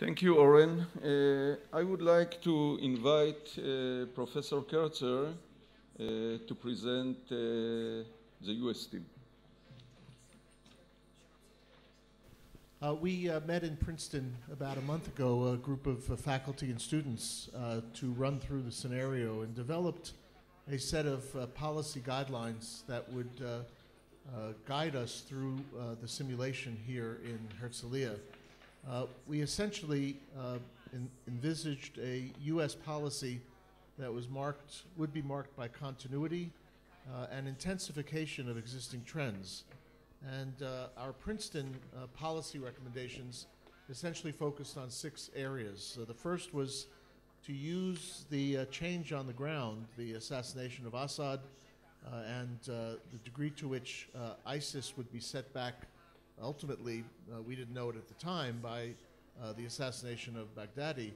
Thank you, Oren. I would like to invite Professor Kurtzer to present the U.S. team. We met in Princeton about a month ago, a group of faculty and students, to run through the scenario and developed a set of policy guidelines that would guide us through the simulation here in Herzliya. We essentially envisaged a U.S. policy that would be marked by continuity and intensification of existing trends. And our Princeton policy recommendations essentially focused on 6 areas. The first was to use the change on the ground, the assassination of Assad, and the degree to which ISIS would be set back. Ultimately, we didn't know it at the time, by the assassination of Baghdadi.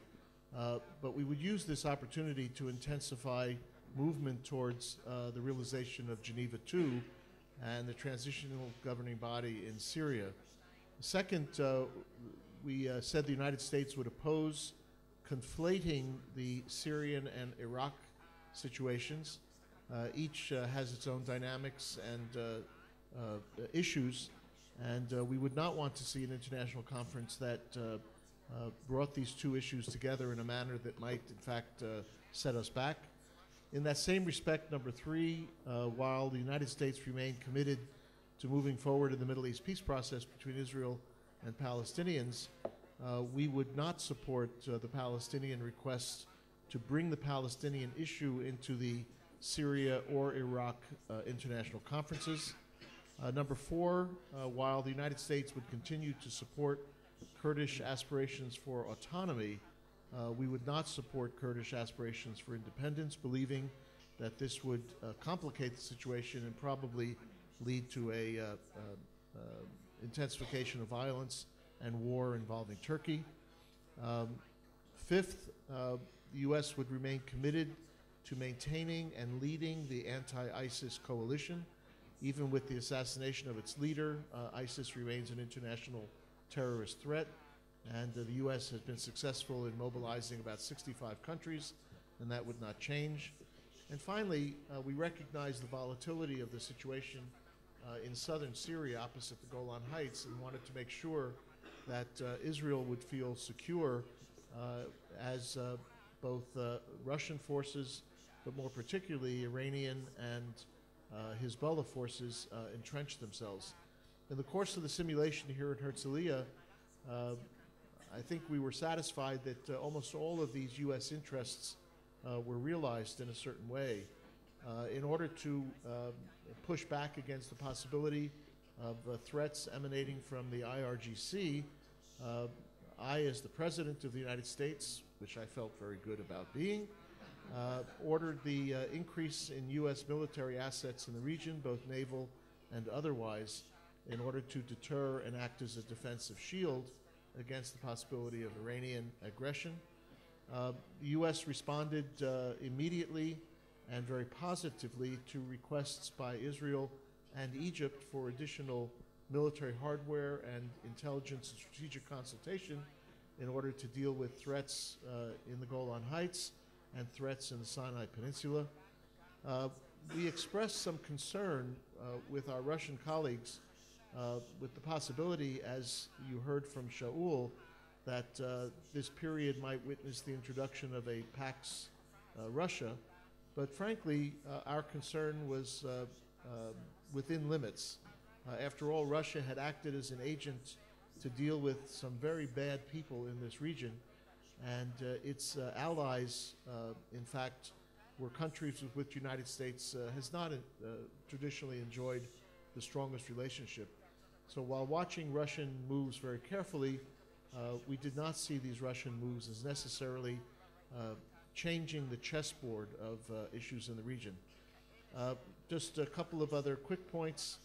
But we would use this opportunity to intensify movement towards the realization of Geneva II and the transitional governing body in Syria. Second, we said the United States would oppose conflating the Syrian and Iraq situations. Each has its own dynamics and issues, and we would not want to see an international conference that brought these two issues together in a manner that might, in fact, set us back. In that same respect, number 3, while the United States remained committed to moving forward in the Middle East peace process between Israel and Palestinians, we would not support the Palestinian request to bring the Palestinian issue into the Syria or Iraq international conferences. Number 4, while the United States would continue to support Kurdish aspirations for autonomy, we would not support Kurdish aspirations for independence, believing that this would complicate the situation and probably lead to a intensification of violence and war involving Turkey. Fifth, the U.S. would remain committed to maintaining and leading the anti-ISIS coalition. Even with the assassination of its leader, ISIS remains an international terrorist threat, and the U.S. has been successful in mobilizing about 65 countries, and that would not change. And finally, we recognize the volatility of the situation in southern Syria opposite the Golan Heights, and wanted to make sure that Israel would feel secure as both Russian forces, but more particularly Iranian and Hezbollah forces entrench themselves. In the course of the simulation here at Herzliya, I think we were satisfied that almost all of these U.S. interests were realized in a certain way. In order to push back against the possibility of threats emanating from the IRGC, I, as the President of the United States, which I felt very good about being, ordered the increase in U.S. military assets in the region, both naval and otherwise, in order to deter and act as a defensive shield against the possibility of Iranian aggression. The U.S. responded immediately and very positively to requests by Israel and Egypt for additional military hardware and intelligence and strategic consultation in order to deal with threats in the Golan Heights and threats in the Sinai Peninsula. We expressed some concern with our Russian colleagues with the possibility, as you heard from Shaul, that this period might witness the introduction of a Pax Russia. But frankly, our concern was within limits. After all, Russia had acted as an agent to deal with some very bad people in this region, and its allies, in fact, were countries with which the United States has not traditionally enjoyed the strongest relationship. So while watching Russian moves very carefully, we did not see these Russian moves as necessarily changing the chessboard of issues in the region. Just a couple of other quick points.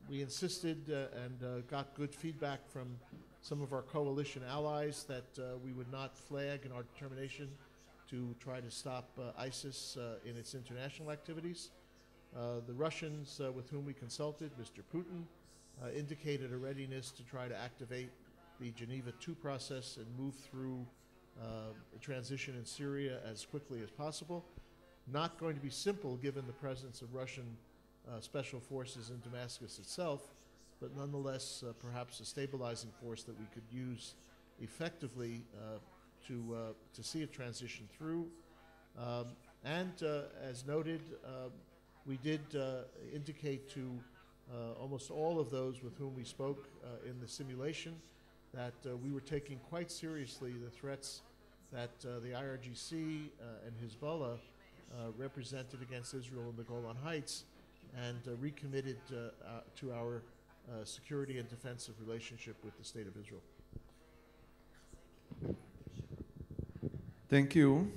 We insisted and got good feedback from some of our coalition allies that we would not flag in our determination to try to stop ISIS in its international activities. The Russians with whom we consulted, Mr. Putin, indicated a readiness to try to activate the Geneva II process and move through a transition in Syria as quickly as possible. Not going to be simple given the presence of Russian special forces in Damascus itself, but nonetheless perhaps a stabilizing force that we could use effectively to see a transition through. And as noted, we did indicate to almost all of those with whom we spoke in the simulation that we were taking quite seriously the threats that the IRGC and Hezbollah represented against Israel in the Golan Heights, and recommitted to our security and defensive relationship with the State of Israel. Thank you.